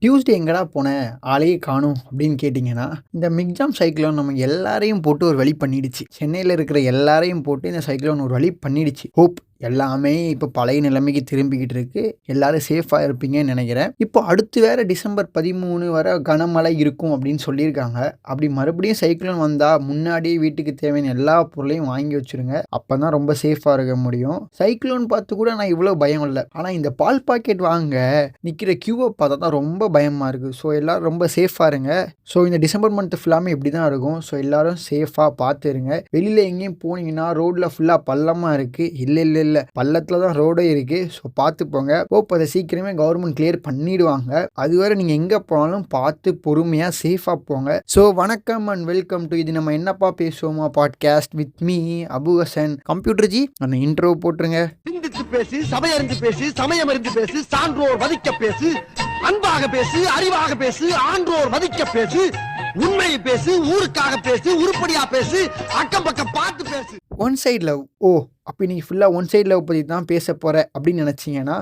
Tuesday எங்கடா போன? ஆளையே காணோம் அப்படின்னு கேட்டிங்கன்னா, இந்த மிக்ஜாம் சைக்ளோன் நம்ம எல்லாரையும் போட்டு ஒரு வழி பண்ணிடுச்சு. சென்னையில இருக்கிற எல்லாரையும் போட்டு இந்த சைக்ளோன் ஒரு வழி பண்ணிடுச்சு. ஹோப் எல்லாமே இப்போ பழைய நிலைமைக்கு திரும்பிக்கிட்டு இருக்கு. எல்லாரும் சேஃபா இருப்பீங்கன்னு நெனைக்கிறேன். இப்போ அடுத்து வேற டிசம்பர் 13 வர கனமழை இருக்கும் அப்படின்னு சொல்லியிருக்காங்க. அப்படி மறுபடியும் சைக்ளோன் வந்தா முன்னாடியே வீட்டுக்கு தேவையான எல்லா பொருளையும் வாங்கி வச்சுருங்க. அப்பதான் ரொம்ப சேஃபா இருக்க முடியும். சைக்ளோன் பார்த்து கூட நான் இவ்வளோ பயம் இல்ல. ஆனா இந்த பால் பாக்கெட் வாங்க நிக்கிற கியூவ பார்த்தா தான் ரொம்ப பயமா இருக்கு. ஸோ எல்லாரும் ரொம்ப சேஃபா இருங்க. ஸோ இந்த டிசம்பர் மந்த் ஃபுல்லாமே இப்படி தான் இருக்கும். ஸோ எல்லாரும் சேஃபா பார்த்து இருங்க. வெளியில எங்கேயும் போனீங்கன்னா ரோட்ல ஃபுல்லா பள்ளமா இருக்கு. இல்ல பள்ளத்துல தான் ரோடே இருக்கு. ஸோ பார்த்து போங்க. ஹோப் அதை சீக்கிரமே கவர்மெண்ட் கிளியர் பண்ணிடுவாங்க. அதுவரை நீங்க எங்க போனாலும் பார்த்து பொறுமையா சேஃபா போங்க. ஸோ வணக்கம் அண்ட் வெல்கம் டு இது நம்ம என்னப்பா பேசுவோமா podcast with me Abu Hasan. Computer ji அந்த இன்ட்ரோ போட்டுருங்க. சிந்தித்து பேசு, சபையறிந்து பேசு, சமயம் அறிந்து பேசு, சான்றோர் மதிக்க பேசு, அன்பாக பேசு, அறிவாக பேசு, ஆன்றோர் மதிக்க பேசு, உண்மையை பேசு, ஊருக்காக பேசு, உருப்படியா பேசு, அக்கம் பக்கம் பார்த்து பேசு. One side love. ஓ அப்போ நீங்கள் ஃபுல்லாக ஒன் சைடு லவ் பற்றி தான் பேச போகிற அப்படின்னு நினச்சிங்கன்னா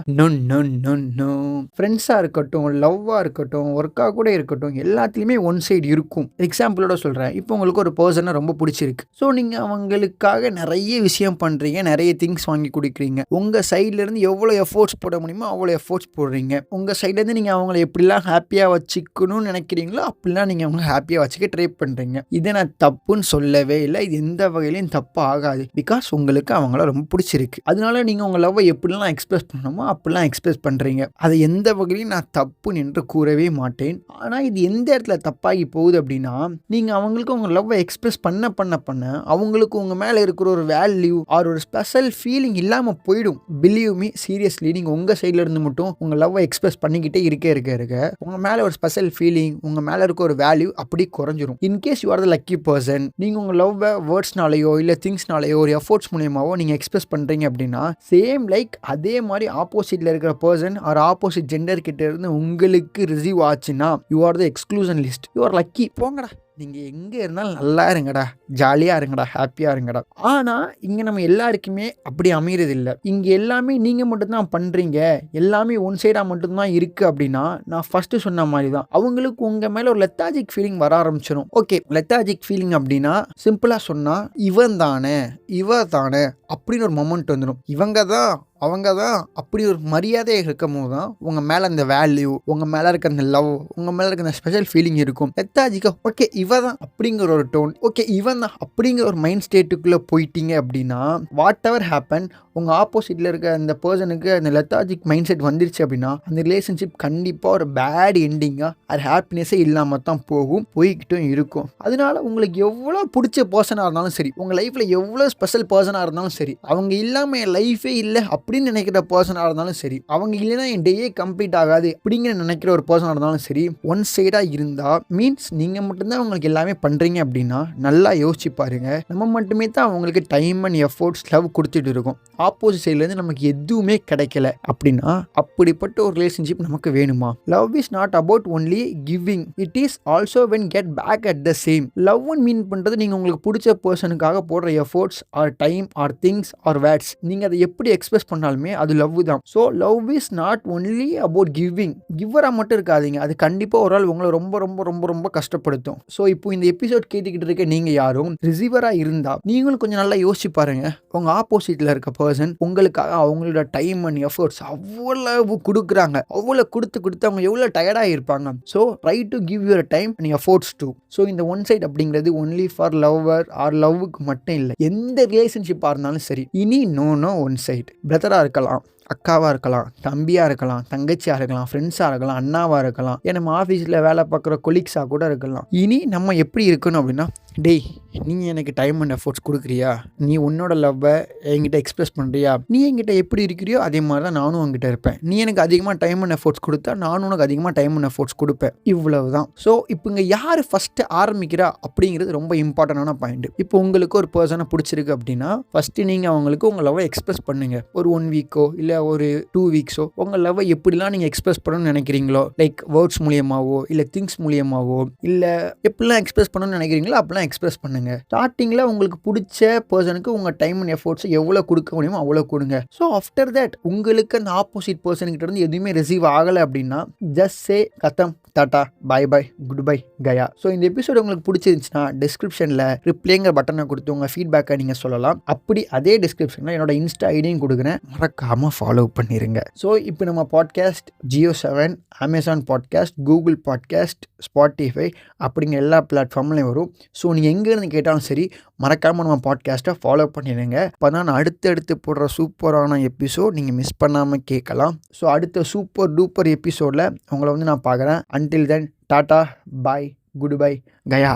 நோ ஃப்ரெண்ட்ஸாக இருக்கட்டும், லவ்வாக இருக்கட்டும், ஒர்க்காக கூட இருக்கட்டும், எல்லாத்துலேயுமே ஒன் சைடு இருக்கும். எக்ஸாம்பிளோட சொல்கிறேன். இப்போ உங்களுக்கு ஒரு பர்சனை ரொம்ப பிடிச்சிருக்கு. ஸோ நீங்கள் அவங்களுக்காக நிறைய விஷயம் பண்ணுறீங்க, நிறைய திங்ஸ் வாங்கி கொடுக்குறீங்க. உங்கள் சைட்லேருந்து எவ்வளோ எஃபோர்ட்ஸ் போட முடியுமோ அவ்வளோ எஃபோர்ட்ஸ் போடுறீங்க. உங்கள் சைட்லேருந்து நீங்கள் அவங்கள எப்படிலாம் ஹாப்பியாக வச்சுக்கணும்னு நினைக்கிறீங்களோ அப்படிலாம் நீங்கள் அவங்கள ஹாப்பியாக வச்சுக்க ட்ரை பண்ணுறீங்க. இதை நான் தப்புன்னு சொல்லவே இல்லை. இது எந்த வகையிலையும் தப்பு ஆகாது. பிகாஸ் உங்களுக்கு அவங்க ரொம்ப பிடிச்சிருக்கு. அதனால நீங்க உங்க லவ்வை எப்படிலாம் எக்ஸ்பிரஸ் பண்ணணுமோ அப்படிலாம் எக்ஸ்பிரஸ் பண்றீங்க. அதை எந்த வகையிலும் நான் தப்பு என்று கூறவே மாட்டேன். ஆனா இது எந்த இடத்துல தப்பாகி போகுது அப்படின்னா, நீங்க அவங்களுக்கு உங்க லவ்வை எக்ஸ்பிரஸ் பண்ண அவங்களுக்கு உங்க மேல இருக்கிற ஒரு வேல்யூ ஆர் ஒரு ஸ்பெஷல் ஃபீலிங் இல்லாம போயிடும். பிலீவ் மீ சீரியஸ்லி, நீங்க உங்க சைட்ல இருந்து மட்டும் உங்க லவ்வை எக்ஸ்பிரஸ் பண்ணிக்கிட்டே இருக்க உங்க மேல ஒரு ஸ்பெஷல் ஃபீலிங், உங்க மேல இருக்க ஒரு வேல்யூ அப்படி குறைஞ்சிரும். In case you are the lucky person, நீங்க உங்க லவ்வை வேர்ட்ஸ்னாலேயோ இல்ல திங்ஸ்னாலேயோ ஒரு எஃபோர்ட்ஸ் மூலியமாவோ நீங்க எக்ஸ்பிரஸ் பண்றீங்க அப்படின்னா, சேம் லைக் அதே மாதிரி ஆப்போசிட்ல இருக்கிற பர்சன் ஆர் ஆப்போசிட் ஜெண்டர் கிட்ட இருந்து உங்களுக்கு ரிசீவ் ஆச்சுன்னா you are the exclusion list. You are lucky. போங்கடா, நீங்க எங்க இருந்தாலும் நல்லா இருங்கடா, ஜாலியா இருங்கடா, ஹாப்பியா இருங்கடா. ஆனா இங்க நம்ம எல்லாருக்குமே அப்படி அமைகிறது இல்லை. இங்க எல்லாமே நீங்க மட்டும்தான் பண்றீங்க, எல்லாமே ஒன் சைடா மட்டும்தான் இருக்கு அப்படின்னா, நான் ஃபர்ஸ்ட் சொன்ன மாதிரி தான் அவங்களுக்கு உங்க மேல ஒரு லெத்தாஜிக் ஃபீலிங் வர ஆரம்பிச்சிடும். ஓகே, லெத்தாஜிக் ஃபீலிங் அப்படின்னா சிம்பிளா சொன்னா இவன் தானே இவ தானே அப்படின்னு ஒரு மொமெண்ட் வந்துடும். இவங்க தான் அவங்க தான் அப்படி ஒரு மரியாதை இருக்கும் போது தான் உங்க மேல அந்த வேல்யூ, உங்க மேல இருக்க அந்த லவ், உங்க மேல இருக்க அந்த ஸ்பெஷல் ஃபீலிங் இருக்கும். லெத்தாஜிக்கா ஓகே இவ தான் அப்படிங்கிற ஒரு டோன், ஓகே இவன் தான் அப்படிங்கிற ஒரு மைண்ட் ஸ்டேட்டுக்குள்ள போயிட்டீங்க அப்படின்னா, வாட் எவர் ஹேப்பன், உங்க ஆப்போசிட்ல இருக்க அந்த பர்சனுக்கு அந்த லெத்தாஜிக் மைண்ட் செட் வந்துருச்சு அப்படின்னா, அந்த ரிலேஷன்ஷிப் கண்டிப்பா ஒரு பேட் எண்டிங்கா அது ஹாப்பினஸே இல்லாம தான் போய்கிட்டும் இருக்கும். அதனால உங்களுக்கு எவ்வளவு பிடிச்ச பர்சனா இருந்தாலும் சரி, உங்க லைஃப்ல எவ்வளவு ஸ்பெஷல் பர்சனா இருந்தாலும் சரி, அவங்க இல்லாம என் லைஃபே இல்லை அப்படின்னு நினைக்கிற பர்சனாக இருந்தாலும் சரி, அவங்க இல்லைன்னா என் டேயே கம்ப்ளீட் ஆகாது அப்படிங்கிற நினைக்கிற ஒரு பர்சனாக இருந்தாலும் சரி, ஒன் சைடாக இருந்தால் மீன்ஸ் நீங்கள் மட்டும்தான் அவங்களுக்கு எல்லாமே பண்ணுறீங்க அப்படின்னா நல்லா யோசிச்சு பாருங்க. நம்ம மட்டுமே தான் அவங்களுக்கு டைம் அண்ட் எஃபோர்ட்ஸ் லவ் கொடுத்துட்டு இருக்கோம். ஆப்போசிட் சைட்லேருந்து நமக்கு எதுவுமே கிடைக்கல அப்படின்னா அப்படிப்பட்ட ஒரு ரிலேஷன்ஷிப் நமக்கு வேணுமா? Love is not about only giving, it is also when get back at the same. Love mean பண்ணுறது நீங்கள் உங்களுக்கு பிடிச்ச பர்சனுக்காக போடுற efforts or time or things or words. நீங்கள் அதை எப்படி எக்ஸ்பிரஸ் பண்ணாலுமே அது லவ் தான். So love is not only about giving. கிவரா மட்டும் இருக்காதீங்க, அது கண்டிப்பாக ஒரு ஆள் உங்களை ரொம்ப ரொம்ப ரொம்ப ரொம்ப கஷ்டப்படுத்தும். ஸோ இப்போ இந்த எபிசோட் கேட்டுக்கிட்டு இருக்க நீங்கள் யாரும் ரிசீவராக இருந்தால் நீங்களும் கொஞ்சம் நல்லா யோசிச்சு பாருங்க. உங்க ஆப்போசிட்ல இருக்க பர்சன் உங்களுக்காக அவங்களோட டைம் அண்ட் எஃபோர்ட்ஸ் அவ்வளவு கொடுக்குறாங்க, அவ்வளோ கொடுத்து அவங்க எவ்வளோ டயர்டாக இருப்பாங்க. So try to give your time and efforts to. So இந்த ஒன் சைட் அப்படிங்கிறது ஒன்லி ஃபார் லவ்வர் ஆர் லவ்வுக்கு மட்டும் இல்லை, எந்த ரிலேஷன்ஷிப்பாக இருந்தாலும் சரி. இனி நோ ஒன் சைட். பிரதராக இருக்கலாம், அக்காவாக இருக்கலாம், தம்பியாக இருக்கலாம், தங்கச்சியாக இருக்கலாம், ஃப்ரெண்ட்ஸாக இருக்கலாம், அண்ணாவாக இருக்கலாம், ஏன் நம்ம ஆஃபீஸில் வேலை பார்க்குற கொலீக்ஸாக கூட இருக்கலாம். இனி நம்ம எப்படி இருக்கணும் அப்படின்னா, டேய் நீ எனக்கு டைம் அண்ட் எஃபோர்ட்ஸ் கொடுக்குறியா, நீ உன்னோட லவ்வை என்கிட்ட எக்ஸ்பிரஸ் பண்ணுறியா, நீ என்கிட்ட எப்படி இருக்கிறியோ அதே மாதிரி தான் நானும் உங்ககிட்ட இருப்பேன். நீ எனக்கு அதிகமாக டைம் அண்ட் எஃபோர்ட்ஸ் கொடுத்தா நானும் உனக்கு அதிகமாக டைம் அண்ட் எஃபோர்ட்ஸ் கொடுப்பேன். இவ்வளவு தான். ஸோ இப்போ இங்கே யார் ஃபஸ்ட்டு ஆரம்பிக்கிறா அப்படிங்கிறது ரொம்ப இம்பார்ட்டண்டான பாயிண்ட். இப்போ உங்களுக்கு ஒரு பர்சனை பிடிச்சிருக்கு அப்படின்னா ஃபஸ்ட்டு நீங்கள் அவங்களுக்கு உங்கள் லவ்வை எக்ஸ்பிரஸ் பண்ணுங்க. ஒரு 1 வீக்கோ இல்லை ஒரு 2 வீக்ஸோ உங்கள் லவ்வை எப்படிலாம் நீங்கள் எக்ஸ்பிரஸ் பண்ணணும்னு நினைக்கிறீங்களோ, லைக் வேர்ட்ஸ் மூலியமாவோ இல்லை திங்ஸ் மூலியமாவோ இல்லை எப்படிலாம் எக்ஸ்பிரஸ் பண்ணணும்னு நினைக்கிறீங்களோ அப்படிலாம் எல்லாம் எக்ஸ்பிரஸ் பண்ணுங்கள். ஸ்டார்டிங்கில் உங்களுக்கு பிடிச்ச பர்சனுக்கு உங்கள் டைம் அண்ட் எஃபோர்ட்ஸை எவ்வளோ கொடுக்க முடியுமோ அவ்வளோ கொடுங்க. ஸோ ஆஃப்டர் தட் உங்களுக்கு அந்த ஆப்போசிட் பர்சன்கிட்ட இருந்து எதுவுமே ரிசீவ் ஆகலை அப்படின்னா ஜஸ்ட் சே கத்தம், டாட்டா, பாய் பாய், குட் பை, கயா. ஸோ இந்த எபிசோடு உங்களுக்கு பிடிச்சிருந்துச்சுன்னா டிஸ்கிரிப்ஷனில் ரிப்ளைங்கிற பட்டனை கொடுத்து உங்கள் ஃபீட்பேக்கை நீங்கள் சொல்லலாம். அப்படி அதே டிஸ்கிரிப்ஷனில் என்னோட இன்ஸ்டா ஐடியும் கொடுக்குறேன், மறக்காமல் ஃபாலோ பண்ணிடுங்க. ஸோ இப்போ நம்ம podcast Jio7, Amazon podcast, Google podcast, Spotify அப்படிங்கிற எல்லா பிளாட்ஃபார்ம்லையும் வரும். ஸோ நீங்கள் எங்கேருந்து கேட்டாலும் சரி மறக்காமல் நம்ம பாட்காஸ்ட்டை ஃபாலோ பண்ணிடுங்க. அப்போ தான் நான் அடுத்தடுத்து போடுற சூப்பரான எபிசோட் நீங்கள் மிஸ் பண்ணாமல் கேட்கலாம். ஸோ அடுத்த சூப்பர் டூப்பர் எபிசோடில் உங்களை வந்து நான் பார்க்குறேன். Until then, Tata, bye, goodbye, Gaya.